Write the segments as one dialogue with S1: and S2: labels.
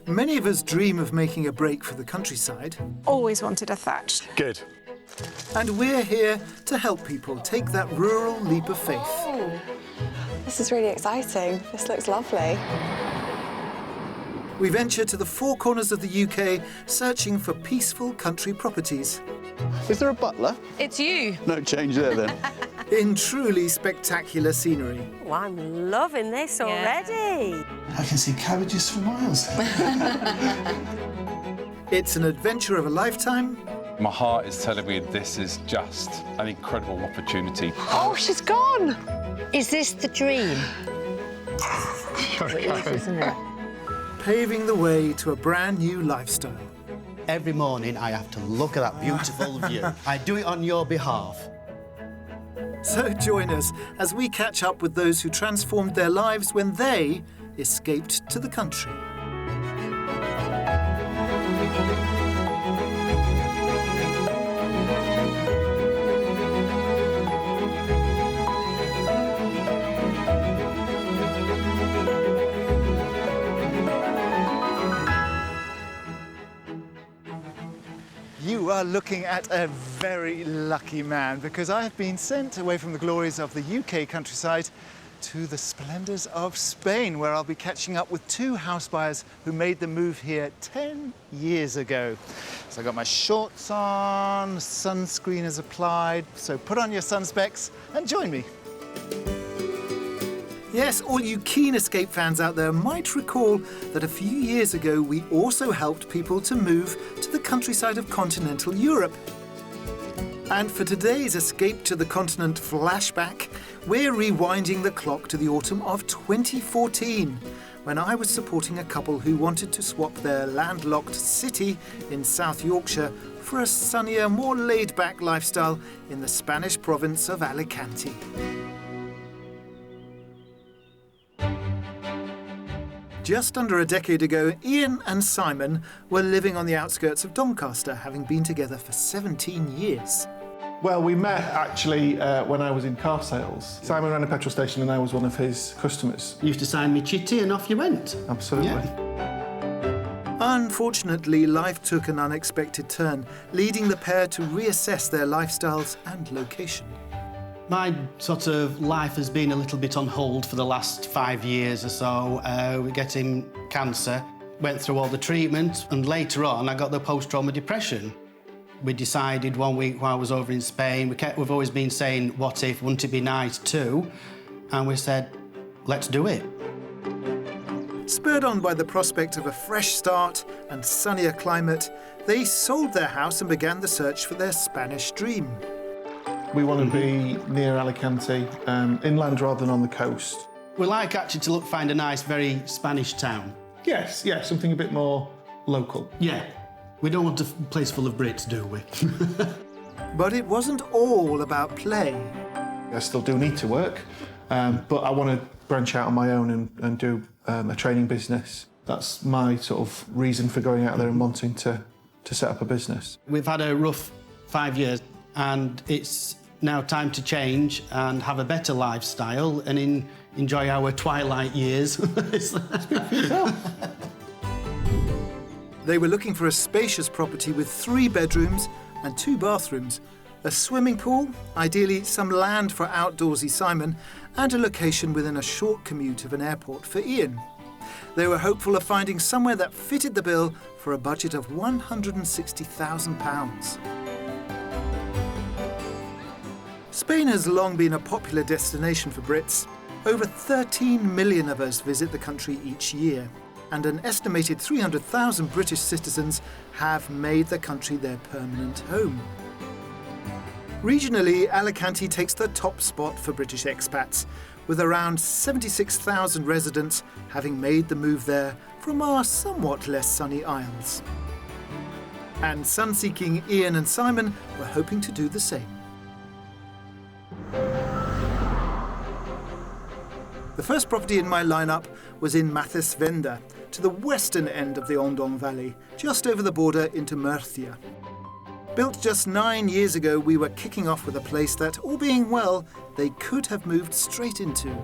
S1: Many of us dream of making a break for the countryside.
S2: Always wanted a thatched.
S3: Good.
S1: And we're here to help people take that rural leap of faith.
S4: Oh, this is really exciting. This looks lovely.
S1: We venture to the four corners of the UK, searching for peaceful country properties.
S3: Is there a butler?
S5: It's you.
S3: No change there, then.
S1: In truly spectacular scenery.
S6: Oh, I'm loving this already.
S7: I can see cabbages for miles.
S1: It's an adventure of a lifetime.
S8: My heart is telling me this is just an incredible opportunity.
S4: Oh, she's gone.
S6: Is this the dream? It is, isn't it?
S1: Paving the way to a brand new lifestyle.
S7: Every morning I have to look at that beautiful view. I do it on your behalf.
S1: So join us as we catch up with those who transformed their lives when they escaped to the country. You are looking at a very lucky man, because I have been sent away from the glories of the UK countryside to the splendours of Spain, where I'll be catching up with two house buyers who made the move here 10 years ago. So I got my shorts on, sunscreen is applied, so put on your sun specs and join me. Yes, all you keen escape fans out there might recall that a few years ago we also helped people to move to the countryside of continental Europe. And for today's Escape to the Continent flashback, we're rewinding the clock to the autumn of 2014, when I was supporting a couple who wanted to swap their landlocked city in South Yorkshire for a sunnier, more laid-back lifestyle in the Spanish province of Alicante. Just under a decade ago, Ian and Simon were living on the outskirts of Doncaster, having been together for 17 years.
S9: Well, we met actually when I was in car sales. Simon ran a petrol station and I was one of his customers.
S7: You used to sign me chitty and off you went.
S9: Absolutely.
S7: Yeah.
S1: Unfortunately, life took an unexpected turn, leading the pair to reassess their lifestyles and location.
S7: My sort of life has been a little bit on hold for the last 5 years or so. We're getting cancer, went through all the treatment, and later on I got the post-trauma depression. We decided one week while I was over in Spain, we've always been saying, what if, wouldn't it be nice too? And we said, let's do it.
S1: Spurred on by the prospect of a fresh start and sunnier climate, they sold their house and began the search for their Spanish dream.
S9: We want to be near Alicante, inland rather than on the coast.
S7: We like actually to find a nice, very Spanish town.
S9: Yes, something a bit more local.
S7: Yeah. We don't want a place full of Brits, do we?
S1: But it wasn't all about play.
S9: I still do need to work, but I want to branch out on my own and do a training business. That's my sort of reason for going out there and wanting to set up a business.
S7: We've had a rough 5 years, and it's now time to change and have a better lifestyle and enjoy our twilight years.
S1: They were looking for a spacious property with 3 bedrooms and 2 bathrooms, a swimming pool, ideally some land for outdoorsy Simon, and a location within a short commute of an airport for Ian. They were hopeful of finding somewhere that fitted the bill for a budget of £160,000. Spain has long been a popular destination for Brits. Over 13 million of us visit the country each year, and an estimated 300,000 British citizens have made the country their permanent home. Regionally, Alicante takes the top spot for British expats, with around 76,000 residents having made the move there from our somewhat less sunny Isles. And sun-seeking Ian and Simon were hoping to do the same. The first property in my lineup was in Mathis Venda, to the western end of the Ondon Valley, just over the border into Murcia. Built just 9 years ago, we were kicking off with a place that, all being well, they could have moved straight into.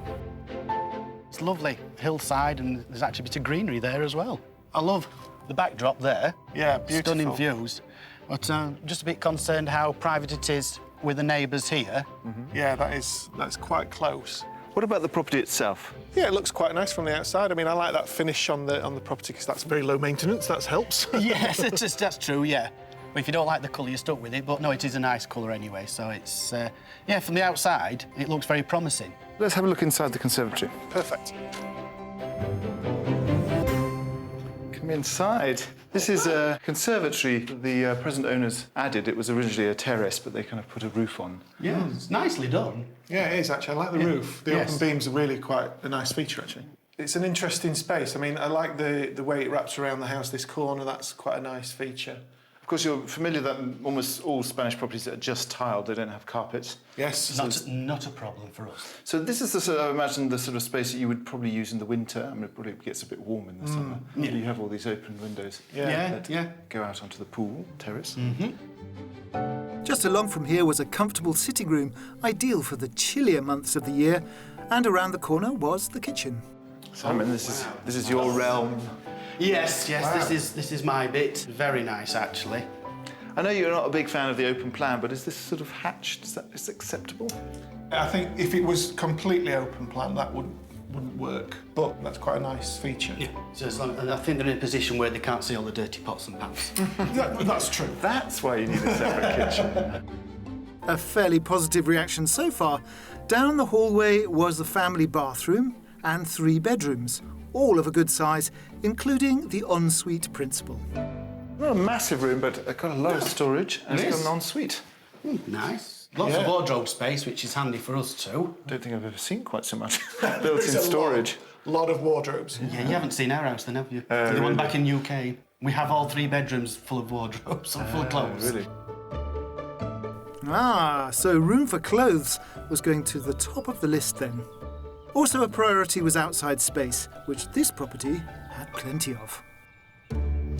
S7: It's lovely hillside, and there's actually a bit of greenery there as well. I love the backdrop there.
S9: Yeah, beautiful.
S7: Stunning views. But I'm just a bit concerned how private it is with the neighbours here.
S9: Yeah, that's quite close.
S3: What about the property itself?
S9: Yeah, it looks quite nice from the outside. I mean, I like that finish on the property because that's very low maintenance. That helps.
S7: Yes, that's true, yeah. But if you don't like the colour, you're stuck with it. But no, it is a nice colour anyway, so it's... yeah, from the outside, it looks very promising.
S3: Let's have a look inside the conservatory.
S9: Perfect.
S3: Come inside. This is a conservatory the present owners added. It was originally a terrace, but they kind of put a roof on.
S7: Yeah, it's nicely done.
S9: Yeah, it is actually. I like the roof. The
S7: Yes.
S9: open beams are really quite a nice feature, actually. It's an interesting space. I mean, I like the way it wraps around the house. This corner, that's quite a nice feature.
S3: Of course, you're familiar that almost all Spanish properties are just tiled. They don't have carpets.
S9: Yes.
S7: Not a problem for us.
S3: So this is the sort of, I imagine, the sort of space that you would probably use in the winter. I mean, it probably gets a bit warm in the summer.
S7: Yeah.
S3: You have all these open windows.
S7: Yeah.
S3: Go out onto the pool terrace.
S1: Just along from here was a comfortable sitting room, ideal for the chillier months of the year, and around the corner was the kitchen.
S3: Simon, this is your realm.
S7: Yes,
S9: Wow.
S7: this is my bit. Very nice, actually.
S3: I know you're not a big fan of the open plan, but is this sort of hatched? Is that acceptable?
S9: I think if it was completely open plan, that wouldn't work. But that's quite a nice feature.
S7: Yeah. So and I think they're in a position where they can't see all the dirty pots and pans.
S9: That's true.
S3: That's why you need a separate kitchen.
S1: A fairly positive reaction so far. Down the hallway was the family bathroom and 3 bedrooms, all of a good size, including the ensuite principal.
S3: Not a massive room, but it's got a lot of storage, and
S7: It
S3: it's got
S7: is.
S3: an ensuite.
S7: Nice. Lots of wardrobe space, which is handy for us too.
S3: Don't think I've ever seen quite so much built-in storage.
S9: Lot of wardrobes.
S7: Yeah, you haven't seen our house then, have you? The one back in UK. We have all 3 bedrooms full of wardrobes and full of clothes.
S3: Really?
S1: Ah, so room for clothes was going to the top of the list then. Also a priority was outside space, which this property had plenty of.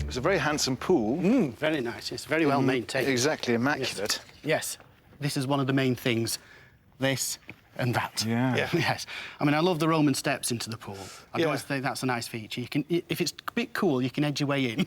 S3: It's a very handsome pool.
S7: Very nice. It's very well maintained.
S3: Exactly immaculate.
S7: Yes. This is one of the main things. This and that.
S3: Yeah.
S7: Yes. I mean, I love the Roman steps into the pool. I always think that's a nice feature. You can, if it's a bit cool, you can edge your way in.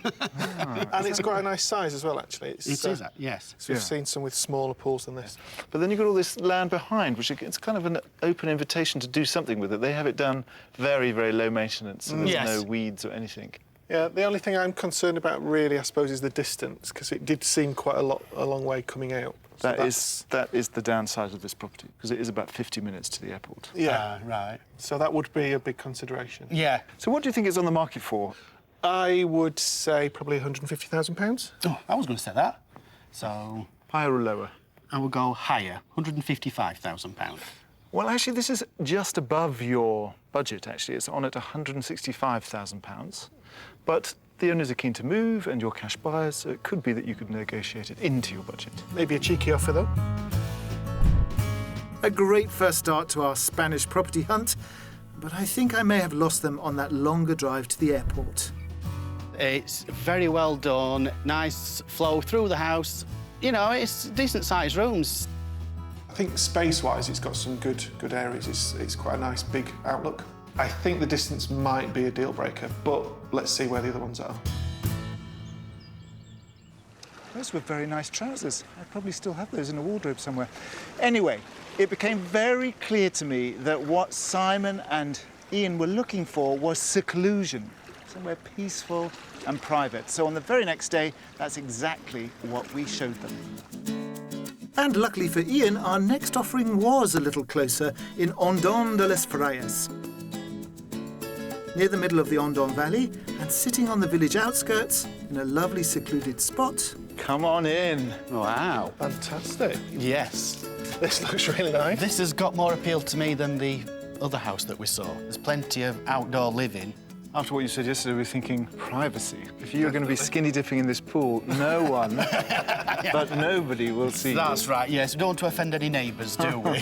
S9: And it's quite a nice size as well, actually.
S7: It is that, yes.
S9: So we've seen some with smaller pools than this.
S3: But then you've got all this land behind, which it's kind of an open invitation to do something with it. They have it done very, very low maintenance, so there's no weeds or anything.
S9: Yeah, the only thing I'm concerned about really, I suppose, is the distance, because it did seem quite a long way coming out. So
S3: That is the downside of this property, because it is about 50 minutes to the airport.
S9: Yeah,
S7: Right.
S9: so that would be a big consideration.
S7: Yeah.
S3: So what do you think it's on the market for?
S9: I would say probably £150,000.
S7: Oh, I was going to say that. So
S3: Higher or lower?
S7: I will go higher, £155,000.
S3: Well, actually, this is just above your budget, actually. It's on at £165,000. But the owners are keen to move and you're cash buyers, so it could be that you could negotiate it into your budget.
S9: Maybe a cheeky offer, though.
S1: A great first start to our Spanish property hunt, but I think I may have lost them on that longer drive to the airport.
S7: It's very well done, nice flow through the house. You know, it's decent-sized rooms.
S9: I think space-wise, it's got some good areas. It's quite a nice big outlook. I think the distance might be a deal breaker, but let's see where the other ones are.
S3: Those were very nice trousers. I probably still have those in a wardrobe somewhere. Anyway, it became very clear to me that what Simon and Ian were looking for was seclusion, somewhere peaceful and private. So on the very next day, that's exactly what we showed them.
S1: And luckily for Ian, our next offering was a little closer in Ondón de las Fraias. Near the middle of the Ondón Valley and sitting on the village outskirts in a lovely secluded spot.
S3: Come on in.
S7: Wow.
S9: Fantastic.
S7: Yes.
S9: This looks really nice.
S7: This has got more appeal to me than the other house that we saw. There's plenty of outdoor living.
S3: After what you said yesterday, we were thinking privacy. If you're going to be skinny dipping in this pool, no one, but nobody will see
S7: That's
S3: you.
S7: right, yes. We don't want to offend any neighbours, do we?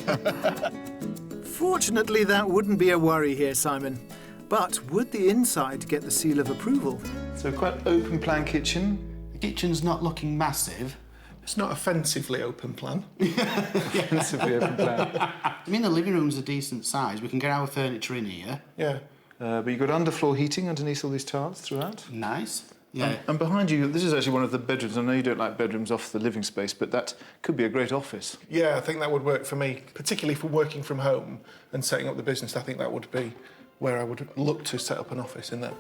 S1: Fortunately, that wouldn't be a worry here, Simon. But would the inside get the seal of approval?
S3: So quite open plan kitchen.
S7: The kitchen's not looking massive.
S9: It's not offensively open plan.
S3: Offensively open plan.
S7: I mean, the living room's a decent size. We can get our furniture in here.
S9: Yeah.
S3: But you've got underfloor heating underneath all these tiles throughout.
S7: Nice. Yeah.
S3: And behind you, this is actually one of the bedrooms. I know you don't like bedrooms off the living space, but that could be a great office.
S9: Yeah, I think that would work for me, particularly for working from home and setting up the business. I think that would be where I would look to set up an office in there.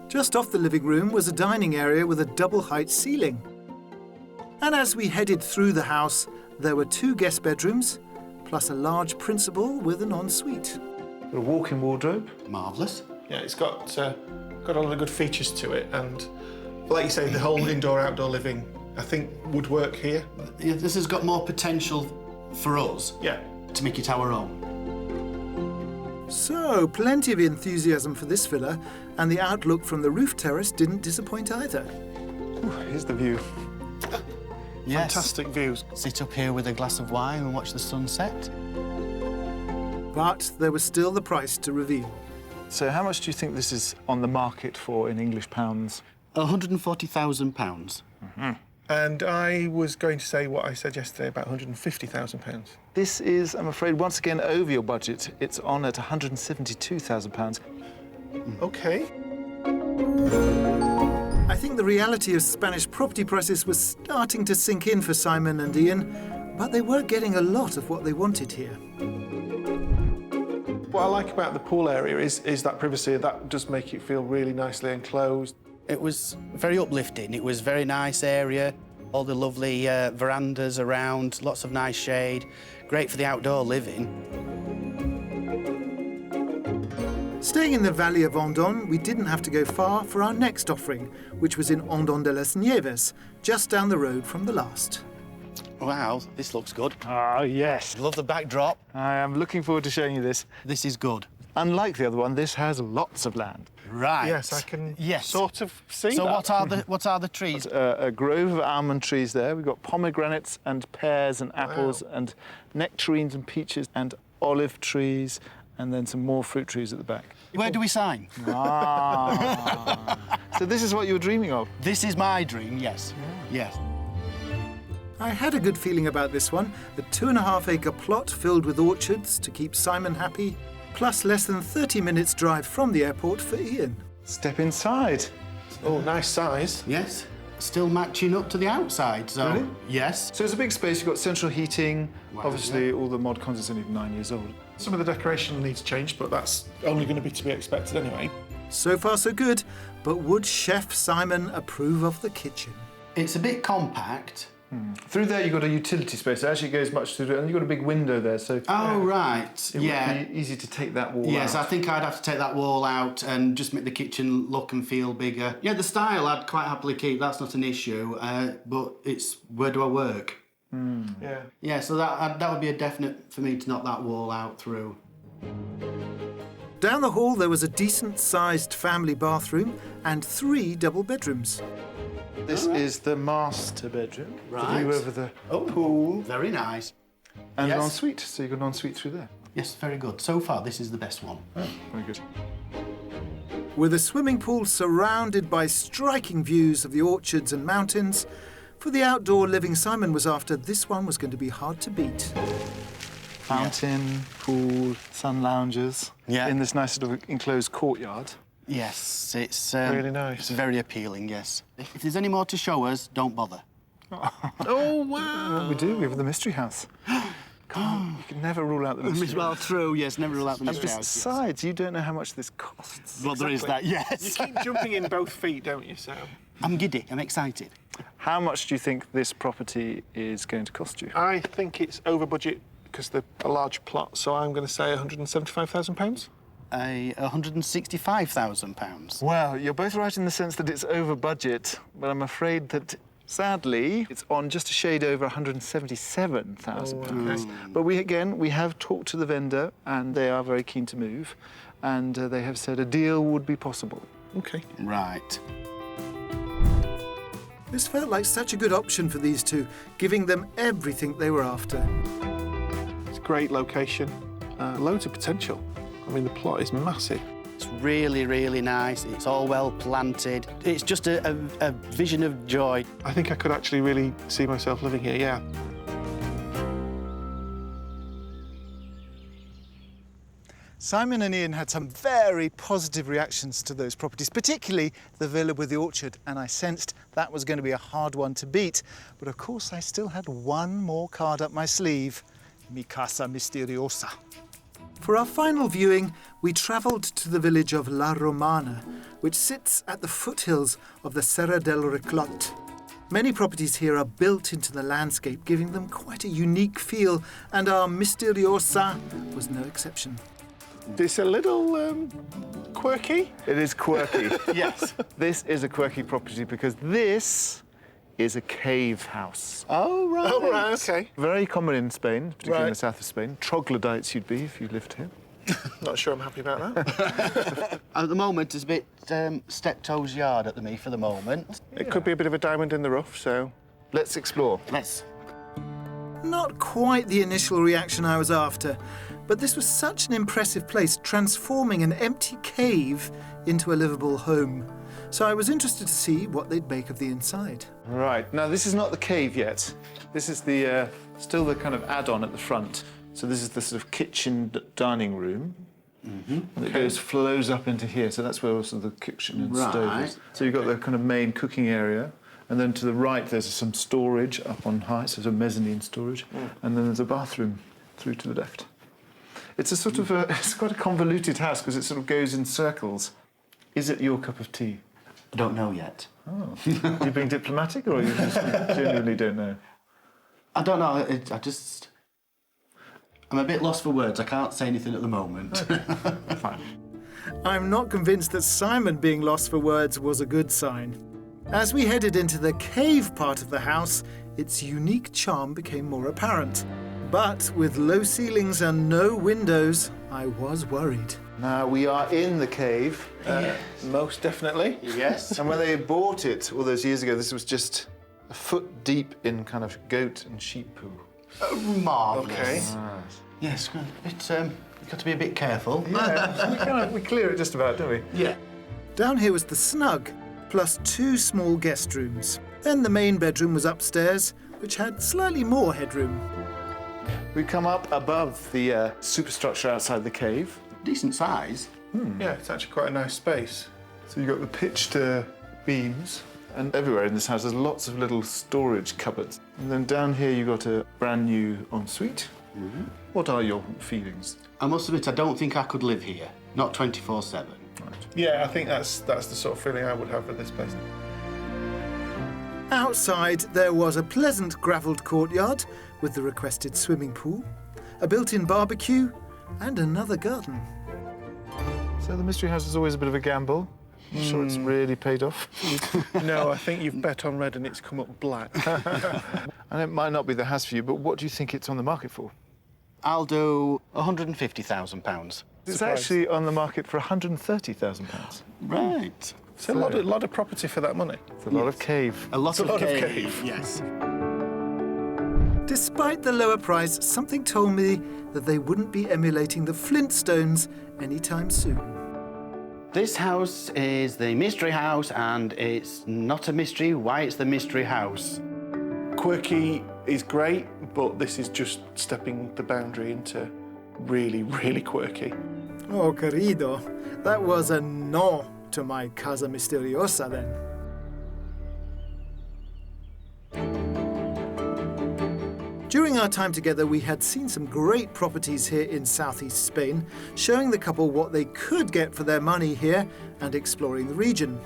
S1: Just off the living room was a dining area with a double-height ceiling. And as we headed through the house, there were 2 guest bedrooms, plus a large principal with an ensuite.
S3: A walk-in wardrobe.
S7: Marvellous.
S9: Yeah, it's got a lot of good features to it, and like you say, the whole indoor-outdoor living, I think, would work here.
S7: Yeah, this has got more potential for us.
S9: Yeah.
S7: To make it our own.
S1: So, plenty of enthusiasm for this villa, and the outlook from the roof terrace didn't disappoint either.
S3: Ooh, here's the view.
S7: Yes.
S9: Fantastic views.
S7: Sit up here with a glass of wine and watch the sunset.
S1: But there was still the price to reveal.
S3: So how much do you think this is on the market for in English pounds?
S7: £140,000.
S9: And I was going to say what I said yesterday about £150,000.
S3: This is, I'm afraid, once again over your budget. It's on at £172,000.
S9: OK.
S1: I think the reality of Spanish property prices was starting to sink in for Simon and Ian, but they were getting a lot of what they wanted here.
S9: What I like about the pool area is that privacy. That does make it feel really nicely enclosed.
S7: It was very uplifting. It was a very nice area, all the lovely verandas around, lots of nice shade, great for the outdoor living.
S1: Staying in the valley of Ondon, we didn't have to go far for our next offering, which was in Ondon de las Nieves, just down the road from the last.
S7: Wow, this looks good.
S3: Ah, yes.
S7: Love the backdrop.
S3: I am looking forward to showing you this.
S7: This is good.
S3: Unlike the other one, this has lots of land.
S7: Right.
S9: Yes, I can
S7: Yes.
S9: sort of see
S7: So
S9: that.
S7: what are the trees?
S3: A grove of almond trees there. We've got pomegranates and pears and apples and nectarines and peaches and olive trees, and then some more fruit trees at the back.
S7: Where do we sign?
S3: So this is what you were dreaming of?
S7: This is my dream, yes. Yes.
S1: I had a good feeling about this one, a 2.5-acre plot filled with orchards to keep Simon happy, plus less than 30 minutes drive from the airport for Ian.
S3: Step inside.
S9: Oh, nice size.
S7: Yes. Still matching up to the outside, so...
S3: Really?
S7: Yes.
S3: So it's a big space. You've got central heating.
S7: Wow,
S3: Obviously, all the mod cons are only 9 years old.
S9: Some of the decoration needs change, but that's only going to be expected anyway.
S1: So far so good, but would Chef Simon approve of the kitchen?
S7: It's a bit compact.
S3: Through there, you've got a utility space. It actually goes much through it, and you've got a big window there, so...
S7: Oh, right.
S3: It
S7: Yeah.
S3: would be easy to take that wall
S7: Yes,
S3: out.
S7: I think I'd have to take that wall out and just make the kitchen look and feel bigger. Yeah, the style I'd quite happily keep, that's not an issue, but it's where do I work?
S9: Yeah.
S7: Yeah, so that would be a definite for me to knock that wall out through.
S1: Down the hall there was a decent-sized family bathroom and 3 double bedrooms.
S3: This is the master bedroom.
S7: Right.
S3: The view over the
S7: pool. Very nice.
S3: and
S7: Yes.
S3: an ensuite. So you've got an ensuite through there.
S7: Yes, very good. So far, this is the best one.
S3: Very good.
S1: With a swimming pool surrounded by striking views of the orchards and mountains, for the outdoor living Simon was after, this one was going to be hard to beat.
S3: Fountain, pool, sun loungers.
S7: Yeah.
S3: In this nice sort of enclosed courtyard.
S7: Yes, it's
S9: Really nice.
S7: It's very appealing. Yes. If there's any more to show us, don't bother.
S9: Oh, wow.
S3: What we do, we have the mystery house. You can never rule out the mystery
S7: Well,
S3: house.
S7: true. Yes, never rule out the
S3: And
S7: mystery house. Yes.
S3: besides, you don't know how much this costs.
S7: Well, there is that.
S9: You
S7: Yes.
S9: keep jumping in both feet, don't you, Sam?
S7: I'm giddy. I'm excited.
S3: How much do you think this property is going to cost you?
S9: I think it's over budget because they're a large plot, so I'm going to say £175,000.
S7: £165,000.
S3: Well, you're both right in the sense that it's over budget, but I'm afraid that, sadly, it's on just a shade over £177,000. But we have talked to the vendor, and they are very keen to move, and they have said a deal would be possible.
S9: OK.
S7: Right.
S1: This felt like such a good option for these two, giving them everything they were after.
S9: It's a great location. Loads of potential. I mean, the plot is massive.
S7: It's really, really nice. It's all well planted. It's just a vision of joy.
S9: I think I could actually really see myself living here, yeah.
S3: Simon and Ian had some very positive reactions to those properties, particularly the villa with the orchard, and I sensed that was going to be a hard one to beat. But of course I still had one more card up my sleeve, mi casa misteriosa.
S1: For our final viewing, we travelled to the village of La Romana, which sits at the foothills of the Serra del Reclot. Many properties here are built into the landscape, giving them quite a unique feel, and our misteriosa was no exception.
S9: It's a little quirky.
S3: It is quirky.
S9: Yes.
S3: This is a quirky property because this is a cave house.
S9: Oh, right. Oh, right, OK.
S3: Very common in Spain, particularly in
S9: Right.
S3: the south of Spain. Troglodytes you'd be if you lived here.
S9: Not sure I'm happy about that.
S7: At the moment, it's a bit steptoe's yard at me for the moment.
S9: It could be a bit of a diamond in the rough, so
S3: Let's explore.
S7: Let's.
S1: Not quite the initial reaction I was after, but this was such an impressive place, transforming an empty cave into a livable home. So I was interested to see what they'd make of the inside.
S3: Right, now this is not the cave yet. This is the still the kind of add-on at the front. So this is the sort of kitchen dining room. And it flows up into here, so that's where also the kitchen and stove is. So you've got the kind of main cooking area, and then to the right there's some storage up on high, so there's a mezzanine storage, and then there's a bathroom through to the left. It's a sort of it's quite a convoluted house because it sort of goes in circles. Is it your cup of tea?
S7: I don't know yet.
S3: Oh. Are you being diplomatic, or you just genuinely don't know?
S7: I don't know. I'm a bit lost for words. I can't say anything at the moment.
S3: Fine.
S1: I'm not convinced that Simon being lost for words was a good sign. As we headed into the cave part of the house, its unique charm became more apparent. But with low ceilings and no windows, I was worried.
S3: Now we are in the cave.
S9: most definitely.
S7: Yes.
S3: And when they bought it all those years ago, this was just a foot deep in kind of goat and sheep poo.
S7: Marvellous.
S9: OK.
S7: Yes, it's you've got to be a bit careful.
S3: Yeah, we clear it just about, don't we?
S7: Yeah.
S1: Down here was the snug, plus 2 small guest rooms. Then the main bedroom was upstairs, which had slightly more headroom.
S3: We come up above the superstructure outside the cave.
S7: Decent size.
S9: Yeah, it's actually quite a nice space.
S3: So you've got the pitched beams, and everywhere in this house there's lots of little storage cupboards. And then down here you've got a brand new ensuite. What are your feelings?
S7: I must admit, I don't think I could live here. Not 24/7.
S9: Yeah, I think that's the sort of feeling I would have with this place.
S1: Outside, there was a pleasant gravelled courtyard with the requested swimming pool, a built-in barbecue, and another garden.
S3: So the mystery house is always a bit of a gamble. I'm sure it's really paid off.
S9: No, I think you've bet on red and it's come up black.
S3: And it might not be the house for you, but what do you think it's on the market for?
S7: I'll do £150,000.
S3: It's actually on the market for £130,000.
S7: Right.
S9: It's a lot of property for that money.
S3: It's a lot of cave.
S7: A lot of
S9: cave.
S7: Yes.
S1: Despite the lower price, something told me that they wouldn't be emulating the Flintstones anytime soon.
S7: This house is the mystery house, and it's not a mystery why it's the mystery house.
S9: Quirky is great, but this is just stepping the boundary into really, really quirky.
S1: Oh, querido, that was a no to my casa misteriosa then. During our time together, we had seen some great properties here in southeast Spain, showing the couple what they could get for their money here and exploring the region.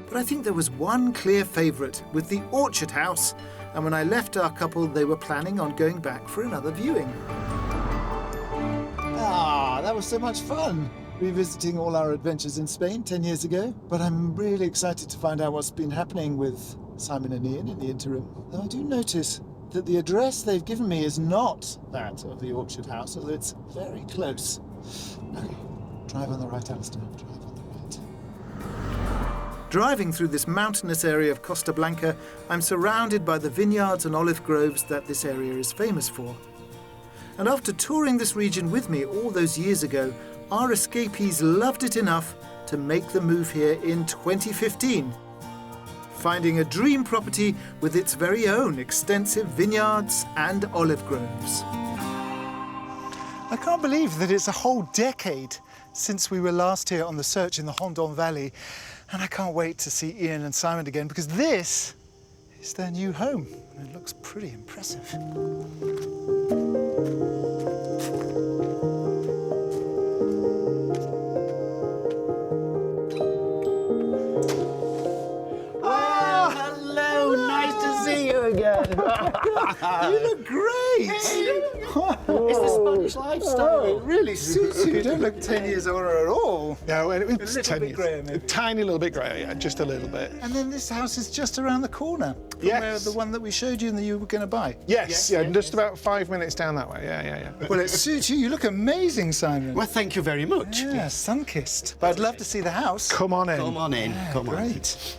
S1: But I think there was one clear favourite with the orchard house, and when I left our couple, they were planning on going back for another viewing. Ah, that was so much fun, revisiting all our adventures in Spain 10 years ago. But I'm really excited to find out what's been happening with Simon and Ian in the interim. Though I do notice that the address they've given me is not that of the orchard house, although it's very close. Okay, drive on the right, Alistair, drive on the right. Driving through this mountainous area of Costa Blanca, I'm surrounded by the vineyards and olive groves that this area is famous for. And after touring this region with me all those years ago, our escapees loved it enough to make the move here in 2015. Finding a dream property with its very own extensive vineyards and olive groves.
S3: I can't believe that it's a whole decade since we were last here on the search in the Hendon Valley, and I can't wait to see Ian and Simon again because this is their new home. It looks pretty impressive.
S7: Hello, nice to see you again.
S3: You look great!
S7: It's the Spanish lifestyle.
S3: Oh, it really suits you. You don't look 10 years older at all.
S5: No, it's
S3: A little
S5: 10
S3: bit
S5: years.
S3: greyer, maybe.
S5: A tiny little bit greyer, yeah, just a little bit.
S3: And then this house is just around the corner from
S5: Yes.
S3: where the one that we showed you and that you were going to buy.
S5: Yes, just about 5 minutes down that way. Yeah.
S3: Well, it suits you. You look amazing, Simon.
S7: Well, thank you very much.
S3: Yeah, sun-kissed. But I'd love to see the house.
S5: Come on in.
S7: Come on in. Come on.
S3: Great.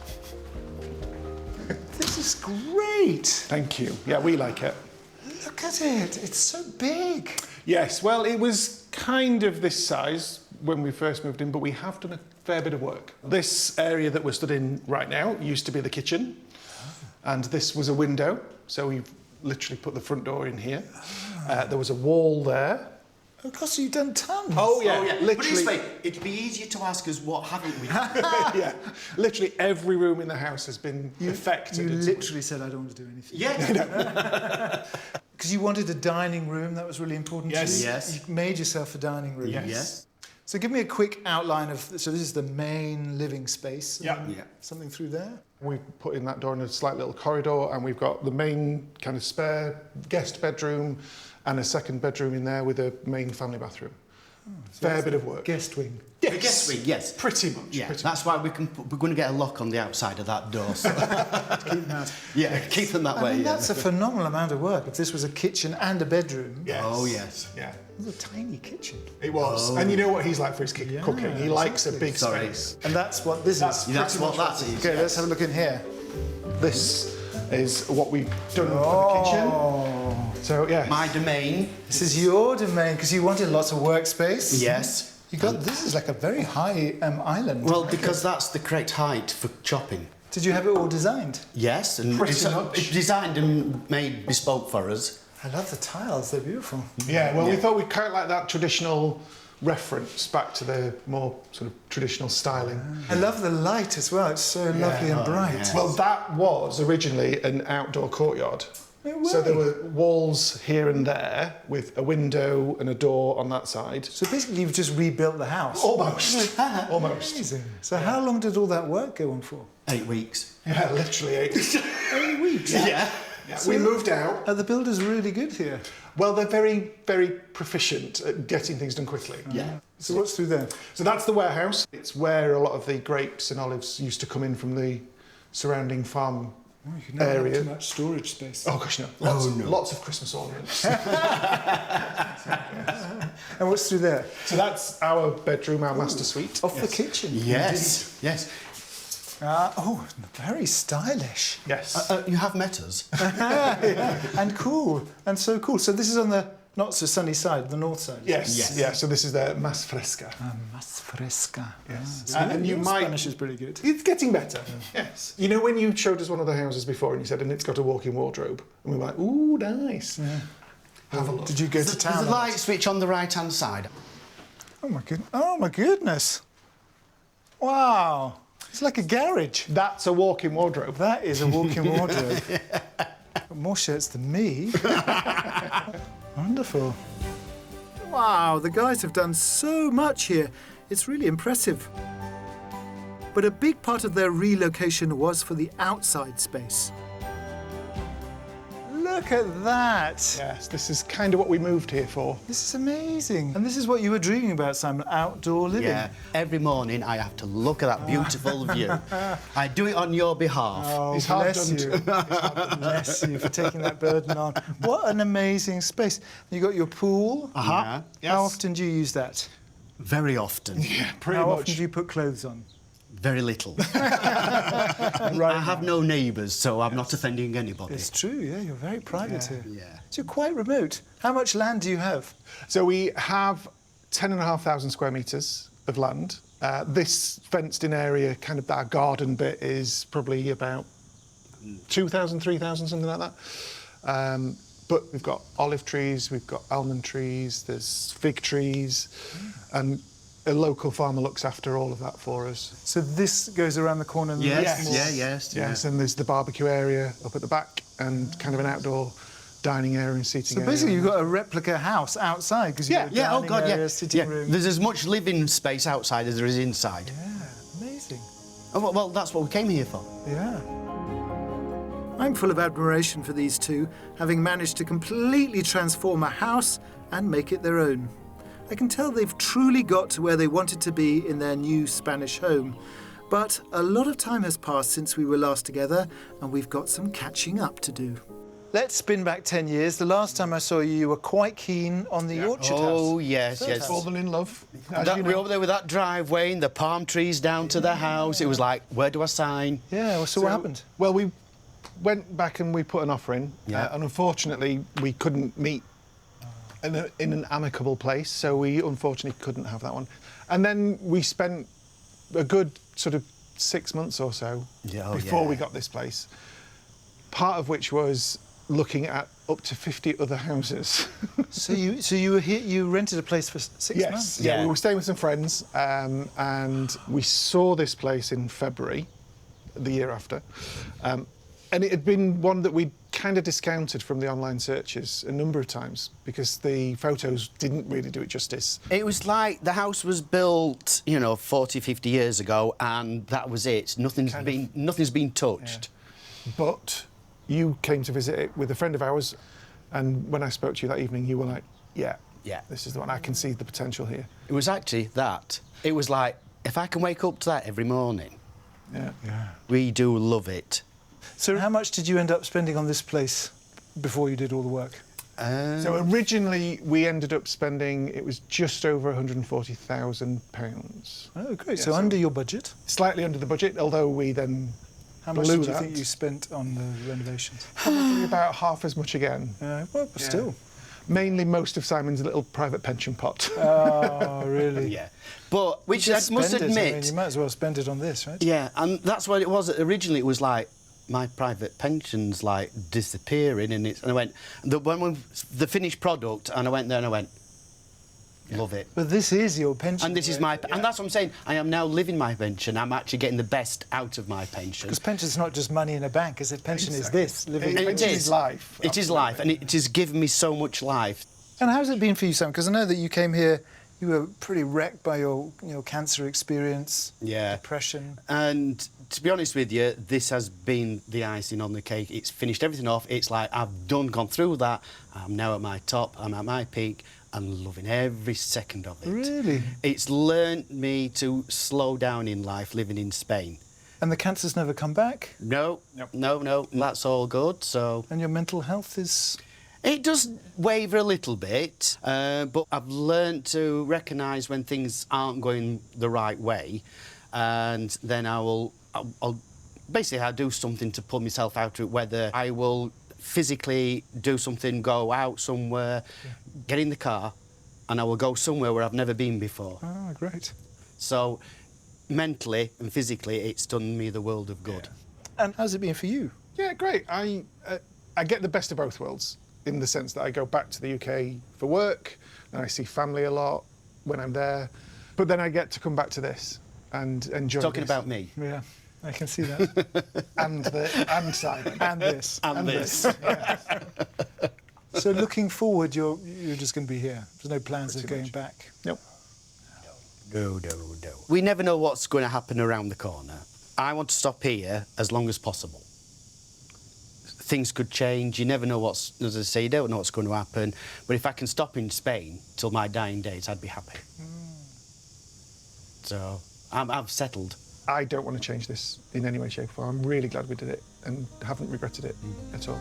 S3: This is great.
S5: Thank you. Yeah, we like it.
S3: Look at it. It's so big.
S5: Yes, well, it was kind of this size when we first moved in, but we have done a fair bit of work. This area that we're stood in right now used to be the kitchen, and this was a window, so we've literally put the front door in here. There was a wall there.
S3: Of course, you've done tons.
S5: Oh, yeah,
S7: But
S5: literally.
S7: this way, it'd be easier to ask us what haven't we done.
S5: Yeah, literally every room in the house has been affected.
S3: You
S5: in some
S3: literally said, I don't want to do anything.
S7: Yeah.
S3: Because you wanted a dining room. That was really important
S5: Yes.
S3: to you.
S7: Yes.
S3: You made yourself a dining room.
S7: Yes.
S3: So give me a quick outline of... So this is the main living space.
S5: Yeah.
S3: and then
S7: Yeah.
S3: Something through there.
S5: We've put in that door in a slight little corridor, and we've got the main kind of spare guest bedroom and a second bedroom in there with a main family bathroom. Fair bit of work.
S3: Guest wing.
S7: The guest wing, yes.
S5: Pretty much.
S7: Yeah,
S5: pretty
S7: that's why we're going to get a lock on the outside of that door. So.
S3: Keep them out.
S7: Yeah, keep them that
S3: I
S7: way.
S3: mean,
S7: yeah.
S3: that's a phenomenal amount of work. If this was a kitchen and a bedroom.
S5: Yes.
S7: Oh, yes.
S5: Yeah.
S3: It was a tiny kitchen.
S5: It was. And you know what he's like for his cooking. He likes a
S3: exactly.
S5: big
S7: Sorry.
S5: space.
S3: And that's what this is.
S7: That's what that is.
S3: Okay, let's have a look in here.
S5: This is what we've done for the kitchen. So, yeah.
S7: My domain.
S3: This is your domain because you wanted lots of workspace.
S7: Yes.
S3: You got this is like a very high island.
S7: Well, because that's the correct height for chopping.
S3: Did you have it all designed?
S7: Yes, and
S5: Pretty much.
S7: it's designed and made bespoke for us.
S3: I love the tiles. They're beautiful.
S5: Yeah, well, we thought we'd kind of like that traditional reference back to the more sort of traditional styling.
S3: I love the light as well. It's so lovely and bright.
S7: yeah.
S5: Well, that was originally an outdoor courtyard.
S3: No
S5: So
S3: way.
S5: there were walls here and there with a window and a door on that side.
S3: So basically, you've just rebuilt the house.
S5: Almost. Almost.
S3: Amazing. So how long did all that work go on for?
S7: 8 weeks.
S5: Yeah, literally 8 weeks.
S3: 8 weeks.
S7: Yeah.
S5: Yeah, we moved out.
S3: Are the builders really good here?
S5: Well, they're very, very proficient at getting things done quickly.
S7: Yeah.
S3: So what's through there?
S5: So that's the warehouse. It's where a lot of the grapes and olives used to come in from the surrounding farm
S3: You can never have
S5: area.
S3: too much storage space.
S5: Oh gosh, no. Lots of Christmas ornaments.
S3: And what's through there?
S5: So that's our bedroom, our master suite.
S3: Off the kitchen.
S7: Yes. Yes.
S3: Oh, very stylish.
S5: Yes.
S7: You have met us.
S3: And cool. And so cool. So this is on the not so sunny side, the north side.
S5: Yes.
S7: Yes.
S5: Yeah. So this is the mas fresca.
S3: Mas fresca.
S5: Yes.
S3: So
S5: And you
S3: your
S5: might.
S3: Spanish is pretty good.
S5: It's getting better. Yes. You know when you showed us one of the houses before and you said, and it's got a walk-in wardrobe, and we were like, ooh, nice. Have a look.
S3: Did you go to
S7: There's
S3: town?
S7: a
S3: on
S7: light
S3: it?
S7: switch on the right-hand side.
S3: Oh my goodness. Wow. It's like a garage.
S5: That's a walk-in wardrobe.
S3: That is a walk-in wardrobe. Got more shirts than me. Wonderful. Wow, the guys have done so much here. It's really impressive. But a big part of their relocation was for the outside space. Look at that.
S5: Yes, this is kind of what we moved here for.
S3: This is amazing. And this is what you were dreaming about, Simon, outdoor living.
S7: Yeah. Every morning I have to look at that beautiful view. I do it on your behalf.
S3: Oh,
S5: It's hard
S3: bless
S5: done
S3: you. Bless you for taking that burden on. What an amazing space. You got your pool.
S7: Yeah.
S3: How often do you use that?
S7: Very often.
S5: Yeah, pretty
S3: How
S5: much.
S3: often do you put clothes on?
S7: Very little. I have no neighbours, so I'm not offending anybody.
S3: It's true, yeah, you're very private here.
S7: Yeah.
S3: So you're quite remote. How much land do you have?
S5: So we have 10,500 square metres of land. This fenced-in area, kind of our garden bit, is probably about 2,000, 3,000, something like that. But we've got olive trees, we've got almond trees, there's fig trees, and a local farmer looks after all of that for us.
S3: So this goes around the corner? And
S5: Yes, and there's the barbecue area up at the back and kind of an outdoor dining area and seating area.
S3: So basically you've got a replica house outside because you've got a dining area, sitting room.
S7: There's as much living space outside as there is inside.
S3: Yeah, amazing.
S7: Oh, well, that's what we came here for.
S3: Yeah.
S1: I'm full of admiration for these two, having managed to completely transform a house and make it their own. I can tell they've truly got to where they wanted to be in their new Spanish home. But a lot of time has passed since we were last together, and we've got some catching up to do.
S3: Let's spin back 10 years. The last time I saw you, you were quite keen on the orchard house.
S7: Oh, yes.
S5: Fallen in love.
S7: We were over there with that driveway and the palm trees down to the house. It was like, where do I sign?
S3: Yeah, well, so what happened?
S5: Well, we went back and we put an offer in. And unfortunately, we couldn't meet in an amicable place, so we unfortunately couldn't have that one. And then we spent a good sort of 6 months or so before we got this place, part of which was looking at up to 50 other houses.
S3: So you were here, you rented a place for 6 months?
S5: Yeah, we were staying with some friends, and we saw this place in February, the year after. And it had been one that we'd kind of discounted from the online searches a number of times because the photos didn't really do it justice.
S7: It was like the house was built, 40, 50 years ago, and that was it. Nothing's been touched.
S5: Yeah. But you came to visit it with a friend of ours, and when I spoke to you that evening, you were like, yeah, this is the one. I can see the potential here.
S7: It was actually that. It was like, if I can wake up to that every morning, we do love it.
S3: So how much did you end up spending on this place before you did all the work?
S5: So originally we ended up spending, it was just over £140,000.
S3: Oh, great. So under your budget?
S5: Slightly under the budget, although we then
S3: How much did you think you spent on the renovations?
S5: Probably about half as much again.
S3: Well, but still.
S5: Mainly most of Simon's little private pension pot.
S3: Oh, really?
S7: Yeah. But, which I must admit...
S3: I mean, you might as well spend it on this, right?
S7: Yeah, and that's what it was. Originally, it was like, my private pension's like disappearing, and I went, when the finished product, and I went there and I went, love it.
S3: But this is your pension.
S7: And this is my, and that's what I'm saying. I am now living my pension. I'm actually getting the best out of my pension.
S3: Because pension's not just money in a bank, is it? Pension is this. Living
S5: it is life.
S7: It is life, and it has given me so much life.
S3: And how's it been for you, Sam? Because I know that you came here, you were pretty wrecked by your cancer experience, depression.
S7: And to be honest with you, this has been the icing on the cake. It's finished everything off. It's like I've gone through that. I'm now at my top. I'm at my peak. I'm loving every second of it.
S3: Really?
S7: It's learned me to slow down in life living in Spain.
S3: And the cancer's never come back?
S7: No. That's all good. So.
S3: And your mental health is?
S7: It does waver a little bit, but I've learned to recognise when things aren't going the right way, and then I'll basically do something to pull myself out of it, whether I will physically do something, go out somewhere, get in the car, and I will go somewhere where I've never been before.
S3: Oh, great.
S7: So mentally and physically, it's done me the world of good.
S3: Yeah. And how's it been for you?
S5: Yeah, great. I get the best of both worlds, in the sense that I go back to the UK for work, and I see family a lot when I'm there, but then I get to come back to this and enjoy
S7: Talking
S5: this.
S7: about me.
S3: Yeah, I can see that.
S5: and Simon.
S3: And this.
S7: And this.
S3: Yeah. So looking forward, you're just going to be here? There's no plans of going back?
S5: Nope.
S7: No. We never know what's going to happen around the corner. I want to stop here as long as possible. Things could change. You never know as I say, you don't know what's going to happen. But if I can stop in Spain till my dying days, I'd be happy. So I've settled.
S5: I don't want to change this in any way, shape or form. I'm really glad we did it and haven't regretted it at all.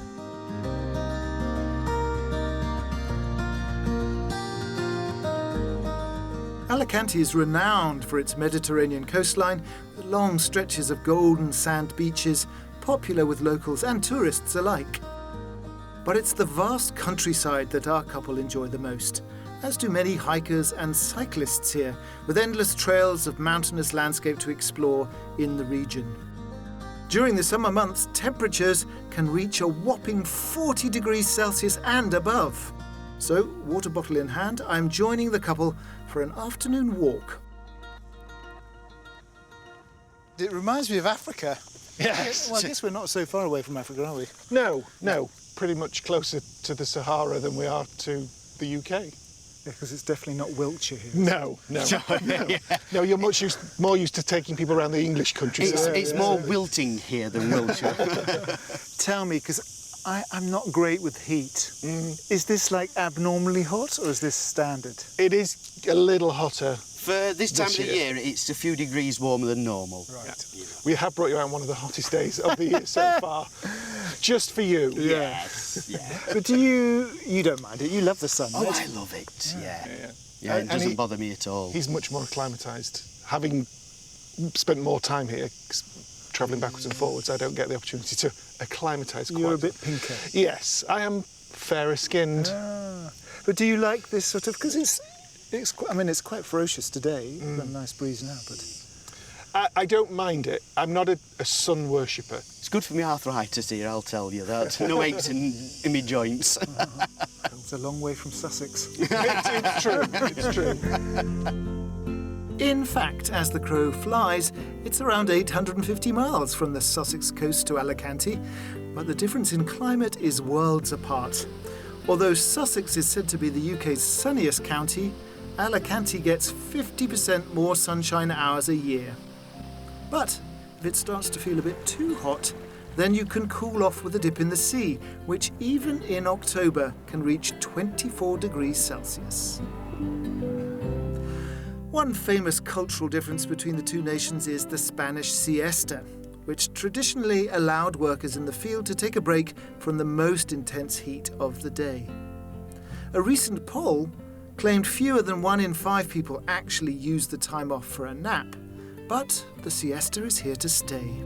S1: Alicante is renowned for its Mediterranean coastline, with long stretches of golden sand beaches, popular with locals and tourists alike. But it's the vast countryside that our couple enjoy the most, as do many hikers and cyclists here, with endless trails of mountainous landscape to explore in the region. During the summer months, temperatures can reach a whopping 40 degrees Celsius and above. So, water bottle in hand, I'm joining the couple for an afternoon walk. It reminds me of Africa.
S3: Yes.
S1: Well, I guess we're not so far away from Africa, are we?
S5: No, pretty much closer to the Sahara than we are to the UK.
S1: Because it's definitely not Wiltshire here.
S5: No. No, you're more used to taking people around the English countries.
S7: It's more wilting here than Wiltshire.
S1: Tell me, because I'm not great with heat. Is this like abnormally hot or is this standard?
S5: It is a little hotter.
S7: For this time of the year, it's a few degrees warmer than normal.
S1: Right.
S5: Yeah. We have brought you out on one of the hottest days of the year so far. Just for you.
S7: Yes, yeah.
S1: But you don't mind it? You love the sun,
S7: Oh,
S1: right?
S7: I love it, yeah.
S5: And
S7: It doesn't bother me at all.
S5: He's much more acclimatised. Having spent more time here, travelling backwards and forwards, I don't get the opportunity to acclimatise quite.
S1: You're a bit pinker.
S5: Yes, I am fairer skinned.
S1: But do you like this sort of, because it's quite ferocious today, a nice breeze now, but...
S5: I don't mind it. I'm not a sun worshipper.
S7: It's good for my arthritis here, I'll tell you that. No aches in my joints.
S1: It's a long way from Sussex.
S5: It's true, it's true.
S1: In fact, as the crow flies, it's around 850 miles from the Sussex coast to Alicante, but the difference in climate is worlds apart. Although Sussex is said to be the UK's sunniest county, Alicante gets 50% more sunshine hours a year. But if it starts to feel a bit too hot, then you can cool off with a dip in the sea, which even in October can reach 24 degrees Celsius. One famous cultural difference between the two nations is the Spanish siesta, which traditionally allowed workers in the field to take a break from the most intense heat of the day. A recent poll claimed fewer than 1 in 5 people actually used the time off for a nap, but the siesta is here to stay.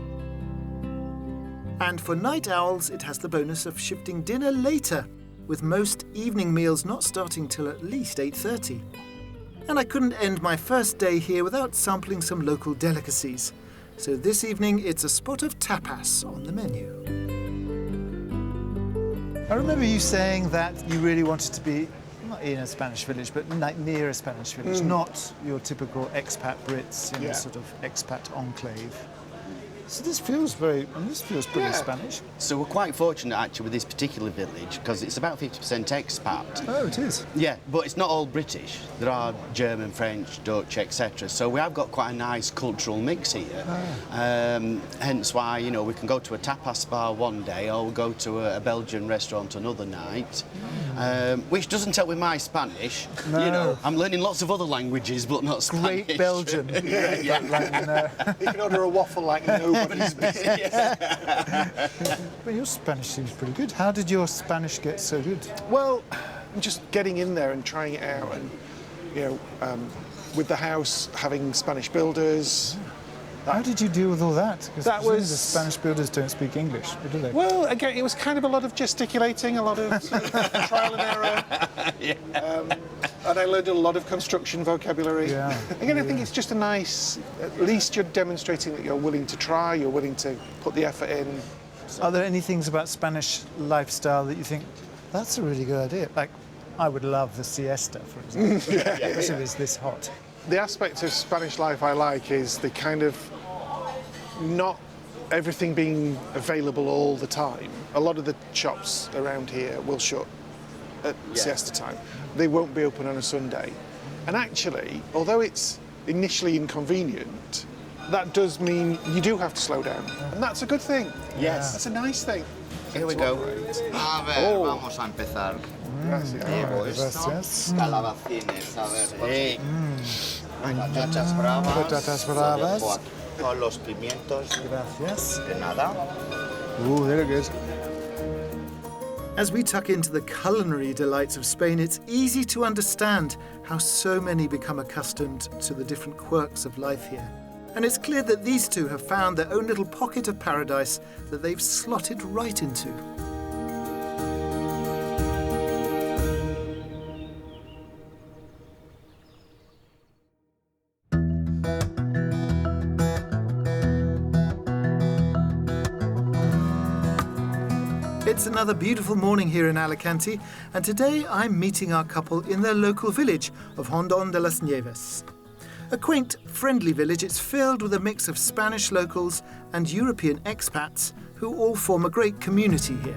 S1: And for night owls, it has the bonus of shifting dinner later, with most evening meals not starting till at least 8:30. And I couldn't end my first day here without sampling some local delicacies. So this evening, it's a spot of tapas on the menu. I remember you saying that you really wanted to be not in a Spanish village, but near a Spanish village, not your typical expat Brits in a sort of expat enclave. So this feels pretty Spanish.
S7: So we're quite fortunate actually with this particular village because it's about 50% expat.
S1: Oh, it is?
S7: Yeah, but it's not all British. There are German, French, Dutch, etc. So we have got quite a nice cultural mix here. Hence why, you know, we can go to a tapas bar one day or we'll go to a Belgian restaurant another night, which doesn't help with my Spanish.
S1: No.
S7: You know, I'm learning lots of other languages, but not Spanish.
S1: Great Belgian.
S5: You can order a waffle like nobody's business.
S1: Well, your Spanish seems pretty good. How did your Spanish get so good?
S5: Well, just getting in there and trying it out, and you know, with the house having Spanish builders.
S1: How did you deal with all that? Because
S5: That was-
S1: the Spanish builders don't speak English, do they?
S5: Well, again, it was kind of a lot of gesticulating, a lot of trial and error. And I learned a lot of construction vocabulary.
S1: Yeah.
S5: Again, I think it's just a nice, at least you're demonstrating that you're willing to try, you're willing to put the effort in.
S1: Are there any things about Spanish lifestyle that you think, that's a really good idea? Like, I would love the siesta, for example, especially if it's this hot.
S5: The aspect of Spanish life I like is the kind of not everything being available all the time. A lot of the shops around here will shut at siesta time. They won't be open on a Sunday. And actually, although it's initially inconvenient, that does mean you do have to slow down. And that's a good thing.
S7: Yes.
S5: That's a nice thing.
S7: Here we go.
S10: A ver, vamos a empezar.
S5: Gracias.
S1: Gracias.
S10: Calabacines, a ver.
S7: Hey.
S10: Patatas bravas.
S1: Patatas bravas.
S10: Con los pimientos.
S1: Gracias.
S10: De nada.
S1: Ooh, they're good. As we tuck into the culinary delights of Spain, it's easy to understand how so many become accustomed to the different quirks of life here. And it's clear that these two have found their own little pocket of paradise that they've slotted right into. It's another beautiful morning here in Alicante, and today I'm meeting our couple in their local village of Hondon de las Nieves. A quaint, friendly village, it's filled with a mix of Spanish locals and European expats who all form a great community here.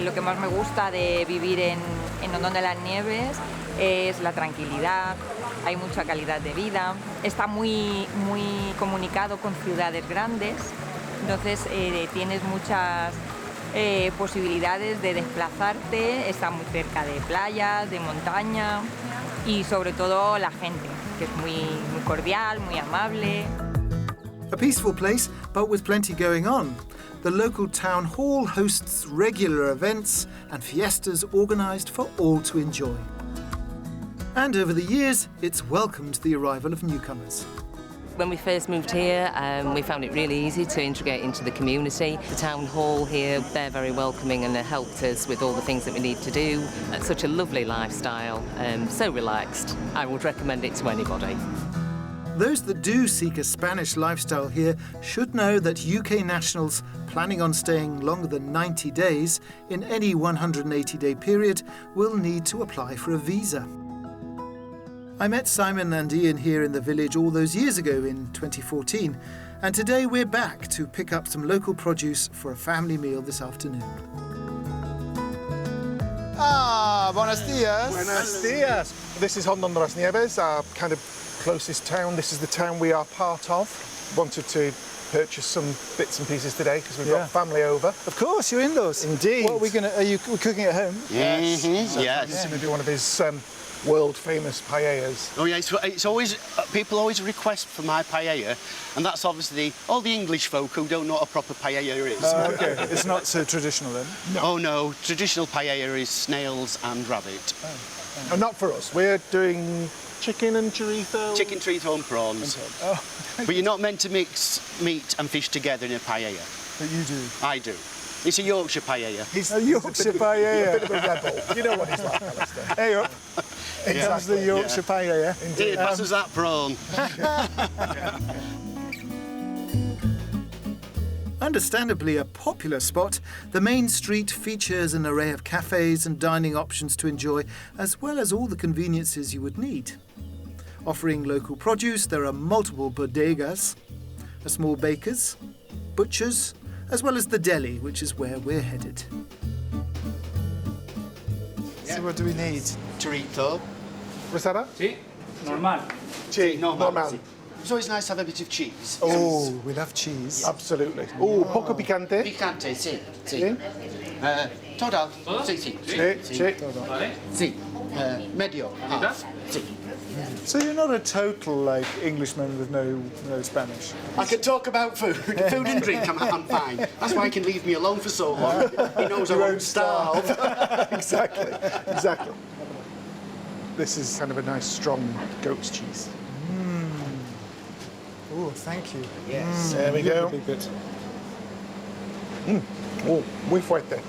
S11: Lo que más me gusta de vivir en Hondon de las Nieves es la tranquilidad, hay mucha calidad de vida, está muy comunicado con ciudades grandes, entonces tienes muchas posibilidades de desplazarte, está muy cerca de playas, de montaña y sobre todo la gente, que es muy cordial, muy amable.
S1: A peaceful place, but with plenty going on. The local town hall hosts regular events and fiestas organised for all to enjoy. And over the years, it's welcomed the arrival of newcomers.
S12: When we first moved here, we found it really easy to integrate into the community. The town hall here, they're very welcoming and they helped us with all the things that we need to do. It's such a lovely lifestyle, so relaxed. I would recommend it to anybody.
S1: Those that do seek a Spanish lifestyle here should know that UK nationals planning on staying longer than 90 days in any 180-day period will need to apply for a visa. I met Simon and Ian here in the village all those years ago in 2014, and today we're back to pick up some local produce for a family meal this afternoon.
S3: Buenos dias.
S9: Buenos dias. This is Hondon de las Nieves, our kind of closest town. This is the town we are part of. Wanted to purchase some bits and pieces today because we've got family over.
S3: Of course, you're in-laws.
S9: Indeed.
S3: What are we we're cooking at home?
S10: Yes.
S9: So this is going to be one of his world-famous paellas.
S13: Oh yeah, it's always, people always request for my paella, and that's obviously all the English folk who don't know what a proper paella is.
S3: Okay, it's not so traditional then?
S13: No. Oh no, traditional paella is snails and rabbit.
S9: Oh, not for us. We're doing chicken and chorizo.
S13: Chicken, chorizo and prawns.
S3: Oh.
S13: But you're not meant to mix meat and fish together in a paella.
S3: But you do?
S13: I do. It's a Yorkshire paella.
S3: He's a Yorkshire paella.
S9: A bit of a rebel. You know what he's like, Alistair.
S3: Hey up. It comes the Yorkshire paella.
S13: It passes that prawn.
S1: Understandably a popular spot, the main street features an array of cafes and dining options to enjoy, as well as all the conveniences you would need. Offering local produce, there are multiple bodegas, a small baker's, butchers, as well as the deli, which is where we're headed.
S3: So what do we need?
S13: Chorizo.
S9: Rosada?
S14: Sí, normal.
S9: Cheese, normal.
S13: It's always nice to have a bit of cheese.
S3: Oh, we love cheese.
S9: Absolutely. Oh, poco picante.
S13: Picante, sí, sí. Total, sí, sí.
S9: Sí.
S14: Vale.
S13: Sí. Medio. Half. Sí.
S3: So you're not a total Englishman with no Spanish.
S13: I can talk about food and drink. I'm fine. That's why he can leave me alone for so long. He knows I won't starve.
S9: Exactly. This is kind of a nice, strong goat's cheese.
S3: Oh, thank you.
S13: Yes.
S9: There we go.
S3: Good.
S9: Oh, muy fuerte.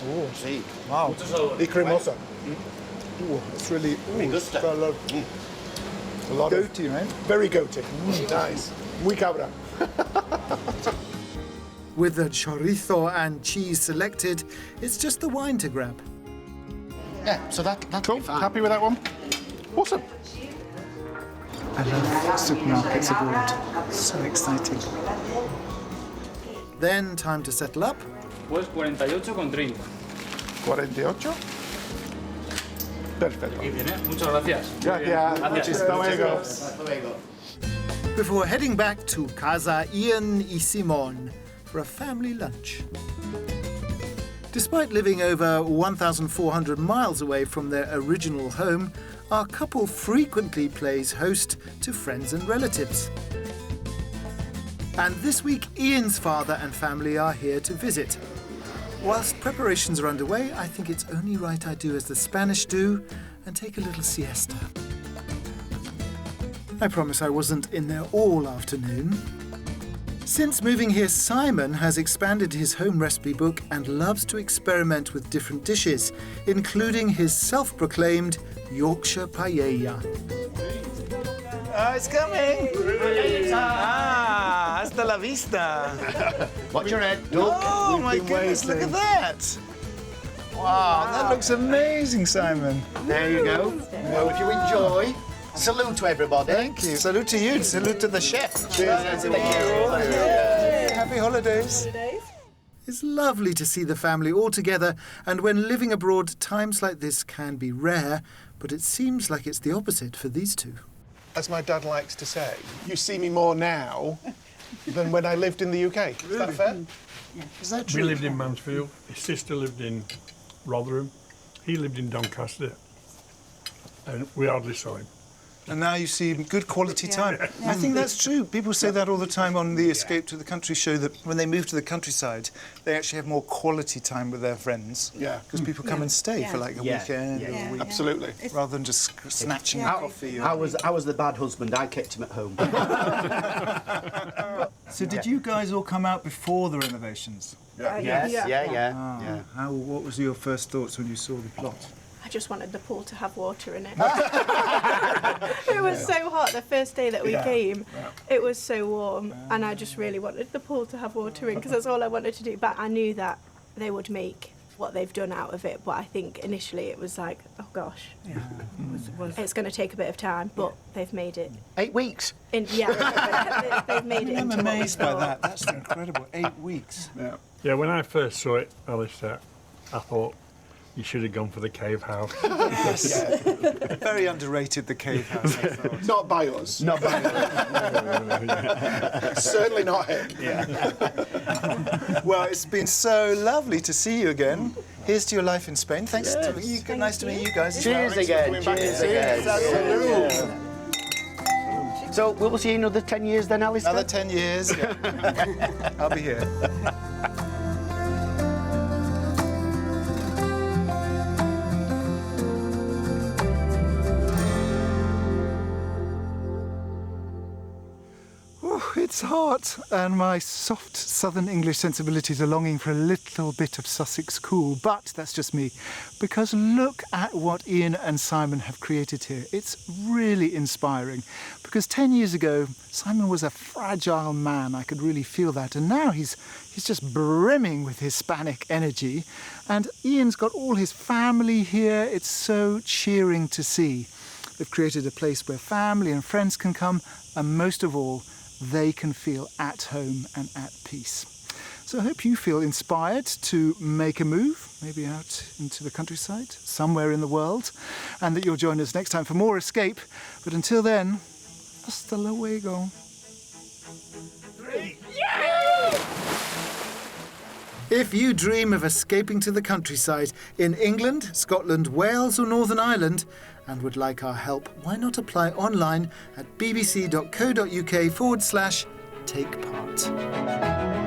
S3: Oh,
S13: Sí.
S3: wow.
S9: Y cremosa.
S3: Oh, it's really
S13: gusta.
S9: Got a lot of
S3: goaty, right?
S9: very goaty. Nice. Muy cabra.
S1: With the chorizo and cheese selected, it's just the wine to grab.
S13: Yeah, so that's
S9: Cool.
S13: fine.
S9: Happy with that one? Awesome.
S3: I love supermarkets abroad. So exciting.
S1: Then time to settle up.
S14: Pues 48,30.
S9: 48. Perfecto.
S14: Y bien, muchas gracias.
S9: Gracias.
S14: Hasta luego.
S1: Before heading back to Casa Ian y Simon for a family lunch. Despite living over 1,400 miles away from their original home, our couple frequently plays host to friends and relatives. And this week, Ian's father and family are here to visit. Whilst preparations are underway, I think it's only right I do as the Spanish do and take a little siesta. I promise I wasn't in there all afternoon. Since moving here, Simon has expanded his home recipe book and loves to experiment with different dishes, including his self-proclaimed Yorkshire paella.
S3: It's coming! Hasta la vista.
S13: Watch your head, duck.
S3: Oh my goodness, look at that. Wow, that looks amazing, Simon.
S13: There you go. Well, if you enjoy, salute to everybody.
S3: Thank you. Salute to you. Salute to the chef.
S13: Cheers. Thank you.
S3: Yay. Happy holidays.
S1: It's lovely to see the family all together, and when living abroad, times like this can be rare, but it seems like it's the opposite for these two.
S5: As my dad likes to say, you see me more now than when I lived in the UK. Is that fair?
S3: Is that true?
S15: We lived in Mansfield. His sister lived in Rotherham. He lived in Doncaster. And we hardly saw him.
S3: And now you see good quality time. I think that's true. People say that all the time on the Escape to the Country show, that when they move to the countryside, they actually have more quality time with their friends.
S5: Yeah.
S3: Because people come and stay for like a weekend or a week.
S5: Absolutely.
S3: Rather than just snatching it off you.
S13: I was the bad husband. I kept him at home.
S3: So did you guys all come out before the renovations?
S13: Yes.
S3: What was your first thoughts when you saw the plot?
S2: I just wanted the pool to have water in it. It was so hot the first day that we came. It was so warm, and I just really wanted the pool to have water in because that's all I wanted to do. But I knew that they would make what they've done out of it. But I think initially it was like, oh gosh, it's going to take a bit of time. But they've made it.
S13: 8 weeks.
S2: They've made it.
S3: I'm
S2: into
S3: amazed by that. That's incredible. 8 weeks.
S15: Yeah, when I first saw it, Alistair, I thought, you should have gone for the cave house.
S3: Yes. Very underrated, the cave house, I thought.
S5: Not by us.
S13: Not by us.
S5: Certainly not him.
S3: Well, it's been so lovely to see you again. Here's to your life in Spain. Thanks to you. Nice to meet you guys.
S13: Cheers again. Cheers again. So we'll see you another 10 years then, Alistair?
S3: Another 10 years, yeah. I'll be here. It's hot, and my soft southern English sensibilities are longing for a little bit of Sussex cool, but that's just me, because look at what Ian and Simon have created here. It's really inspiring, because 10 years ago, Simon was a fragile man. I could really feel that, and now he's just brimming with Hispanic energy, and Ian's got all his family here. It's so cheering to see. They've created a place where family and friends can come, and most of all, they can feel at home and at peace. So I hope you feel inspired to make a move, maybe out into the countryside, somewhere in the world, and that you'll join us next time for more Escape. But until then, hasta luego. If you dream of escaping to the countryside in England, Scotland, Wales or Northern Ireland and would like our help, why not apply online at bbc.co.uk/take part.